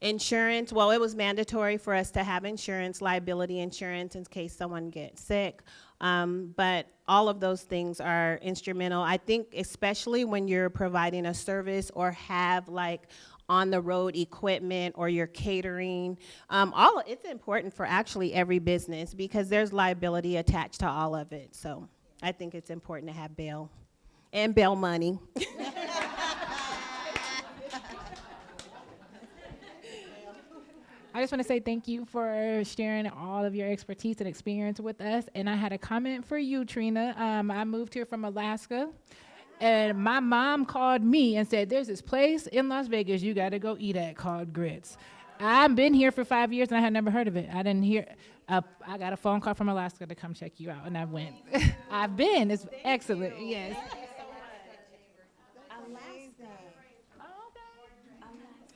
Insurance. Well, it was mandatory for us to have insurance, liability insurance, in case someone gets sick. But all of those things are instrumental. I think especially when you're providing a service or have like on the road equipment or you're catering, it's important for actually every business, because there's liability attached to all of it. So I think it's important to have bail and bail money. I just want to say thank you for sharing all of your expertise and experience with us. And I had a comment for you, Trina. I moved here from Alaska, and my mom called me and said, there's this place in Las Vegas you got to go eat at called Gritz. I've been here for 5 years, and I had never heard of it. I didn't hear. I got a phone call from Alaska to come check you out, and I went. I've been. It's excellent. Yes.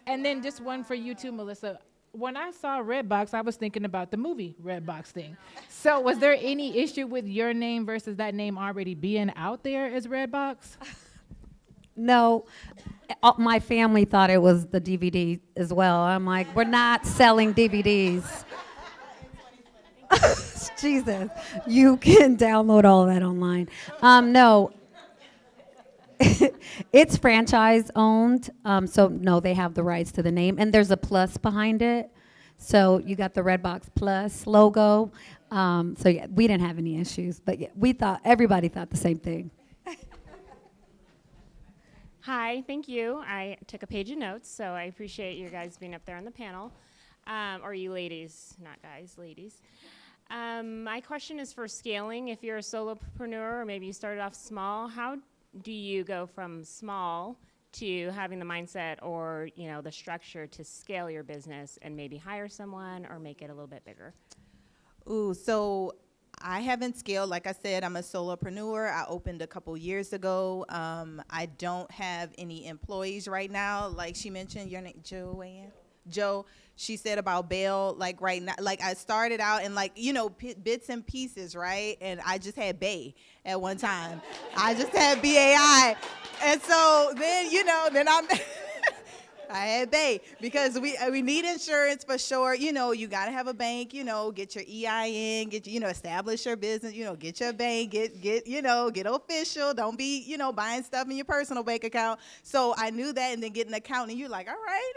And then just one for you too, Melissa. When I saw Redbox, I was thinking about the movie Redbox thing. So was there any issue with your name versus that name already being out there as Redbox? No, my family thought it was the DVD as well. I'm like, we're not selling DVDs. Jesus, you can download all of that online. No. It's franchise owned, so no, they have the rights to the name, and there's a plus behind it. So you got the Redbox Plus logo. So yeah, we didn't have any issues, but yeah, everybody thought the same thing. Hi, thank you. I took a page of notes, so I appreciate you guys being up there on the panel, or you ladies, not guys, ladies. My question is for scaling. If you're a solopreneur or maybe you started off small, how do you go from small to having the mindset or the structure to scale your business and maybe hire someone or make it a little bit bigger? Ooh, so I haven't scaled. Like I said, I'm a solopreneur. I opened a couple years ago. I don't have any employees right now. Like she mentioned, your name, Joanne? Joe, she said about bail, like right now, like I started out and bits and pieces, right? And I just had Bay at one time. I just had BAI. And so then, then I had Bay because we need insurance for sure. You got to have a bank, get your EIN, establish your business, get your bank, get official. Don't be, buying stuff in your personal bank account. So I knew that, and then get an account, and you're like, all right,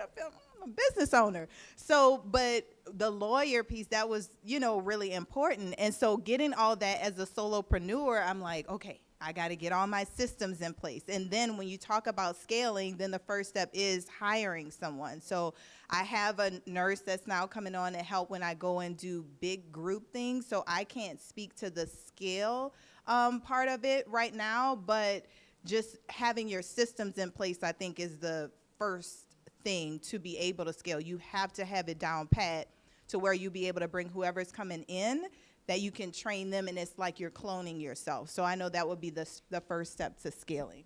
I'm a business owner. So, but the lawyer piece, that was, really important. And so getting all that as a solopreneur, I'm like, okay, I got to get all my systems in place. And then when you talk about scaling, then the first step is hiring someone. So I have a nurse that's now coming on to help when I go and do big group things. So I can't speak to the scale part of it right now, but just having your systems in place, I think, is the first thing to be able to scale. You have to have it down pat to where you be able to bring whoever's coming in, that you can train them, and it's like you're cloning yourself. So I know that would be the first step to scaling.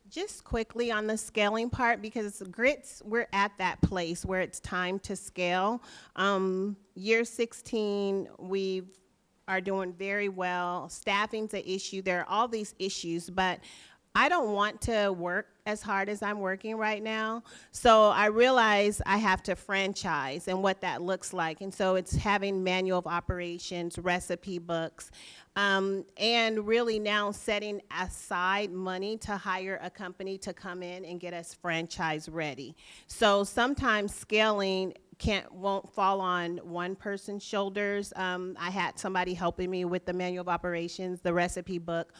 Just quickly on the scaling part, because Gritz, we're at that place where it's time to scale. Year 16, we are doing very well. Staffing's an issue. There are all these issues, but I don't want to work as hard as I'm working right now. So I realize I have to franchise and what that looks like. And so it's having manual of operations, recipe books, and really now setting aside money to hire a company to come in and get us franchise ready. So sometimes scaling won't fall on one person's shoulders. I had somebody helping me with the manual of operations, the recipe book.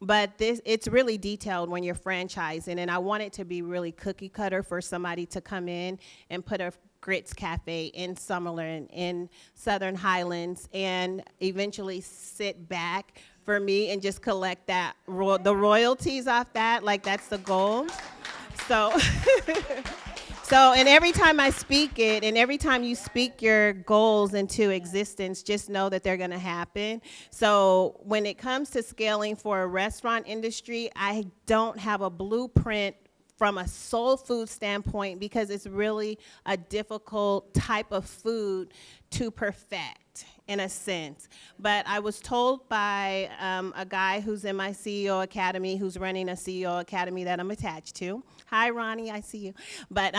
But it's really detailed when you're franchising, and I want it to be really cookie cutter for somebody to come in and put a Gritz Café in Summerlin, in Southern Highlands, and eventually sit back for me and just collect that the royalties off that. Like, that's the goal. So. So, and every time I speak it, and every time you speak your goals into existence, just know that they're gonna happen. So when it comes to scaling for a restaurant industry, I don't have a blueprint from a soul food standpoint, because it's really a difficult type of food to perfect, in a sense. But I was told by a guy who's in my CEO Academy, who's running a CEO Academy that I'm attached to. Hi, Ronnie, I see you. But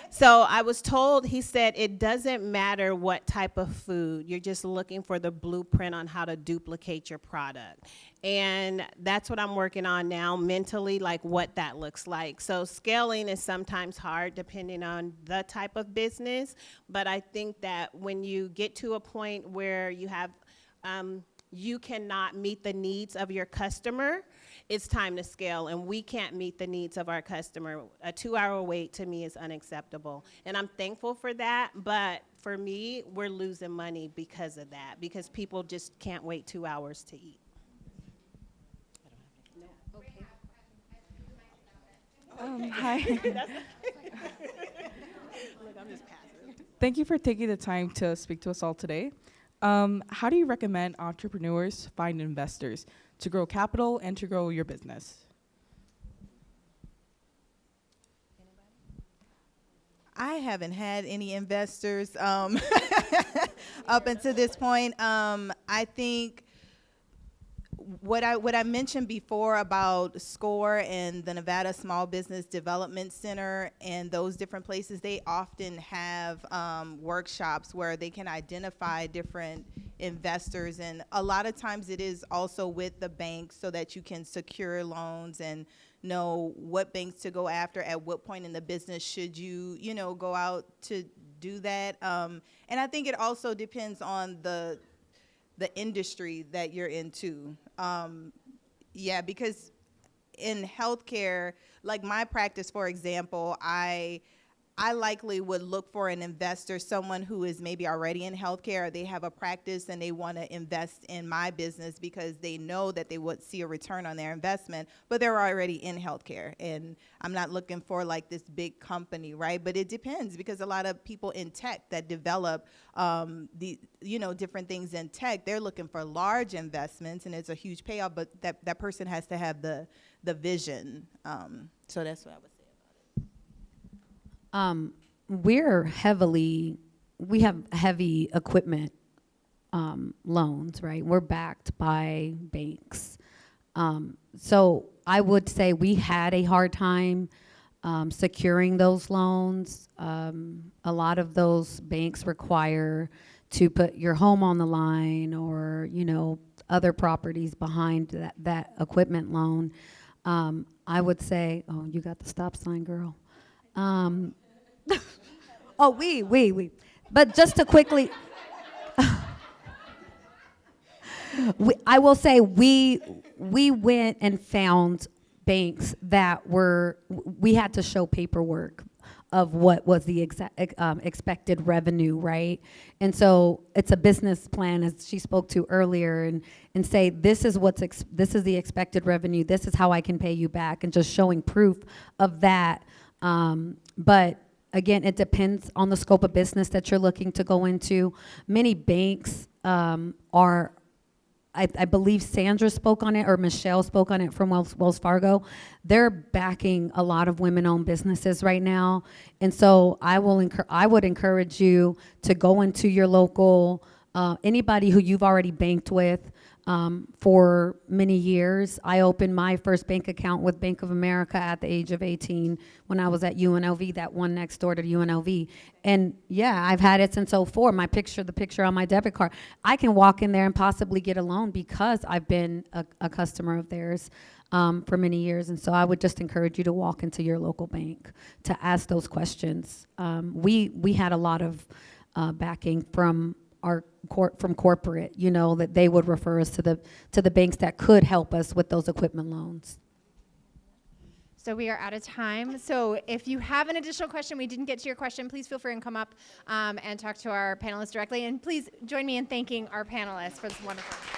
so I was told, he said, it doesn't matter what type of food, you're just looking for the blueprint on how to duplicate your product. And that's what I'm working on now mentally, like what that looks like. So scaling is sometimes hard depending on the type of business, but I think that when you get to a point where you have, you cannot meet the needs of your customer, it's time to scale, and we can't meet the needs of our customer. A 2-hour wait to me is unacceptable, and I'm thankful for that, but for me, we're losing money because of that, because people just can't wait 2 hours to eat. Hi. Look, I'm just passive. Thank you for taking the time to speak to us all today. How do you recommend entrepreneurs find investors to grow capital and to grow your business? I haven't had any investors up until this point. I think what I mentioned before about SCORE and the Nevada Small Business Development Center and those different places, they often have workshops where they can identify different investors, and a lot of times it is also with the banks so that you can secure loans and know what banks to go after at what point in the business should you go out to do that. And I think it also depends on the industry that you're into. Yeah, because in healthcare, like my practice, for example, I I likely would look for an investor, someone who is maybe already in healthcare, or they have a practice and they want to invest in my business because they know that they would see a return on their investment, but they're already in healthcare. And I'm not looking for like this big company, right? But it depends, because a lot of people in tech that develop different things in tech, they're looking for large investments, and it's a huge payoff, but that person has to have the vision. So that's what I would say about it. We have heavy equipment loans, right? We're backed by banks. So I would say we had a hard time securing those loans. A lot of those banks require to put your home on the line, or, other properties behind that equipment loan. I would say, oh, you got the stop sign, girl. We. But just to quickly, I will say we went and found banks that we had to show paperwork of what was the expected revenue, right? And so it's a business plan, as she spoke to earlier, and say, this is the expected revenue, this is how I can pay you back, and just showing proof of that. But again, it depends on the scope of business that you're looking to go into. Many banks are, I believe Sandra spoke on it, or Michelle spoke on it from Wells Fargo. They're backing a lot of women-owned businesses right now. And so I would encourage you to go into your local, anybody who you've already banked with for many years. I opened my first bank account with Bank of America at the age of 18 when I was at UNLV, that one next door to UNLV. And yeah, I've had it since '04. The picture on my debit card. I can walk in there and possibly get a loan because I've been a customer of theirs for many years. And so I would just encourage you to walk into your local bank to ask those questions. We had a lot of backing from corporate, that they would refer us to the banks that could help us with those equipment loans. So we are out of time. So if you have an additional question, we didn't get to your question, please feel free and come up and talk to our panelists directly. And please join me in thanking our panelists for this wonderful.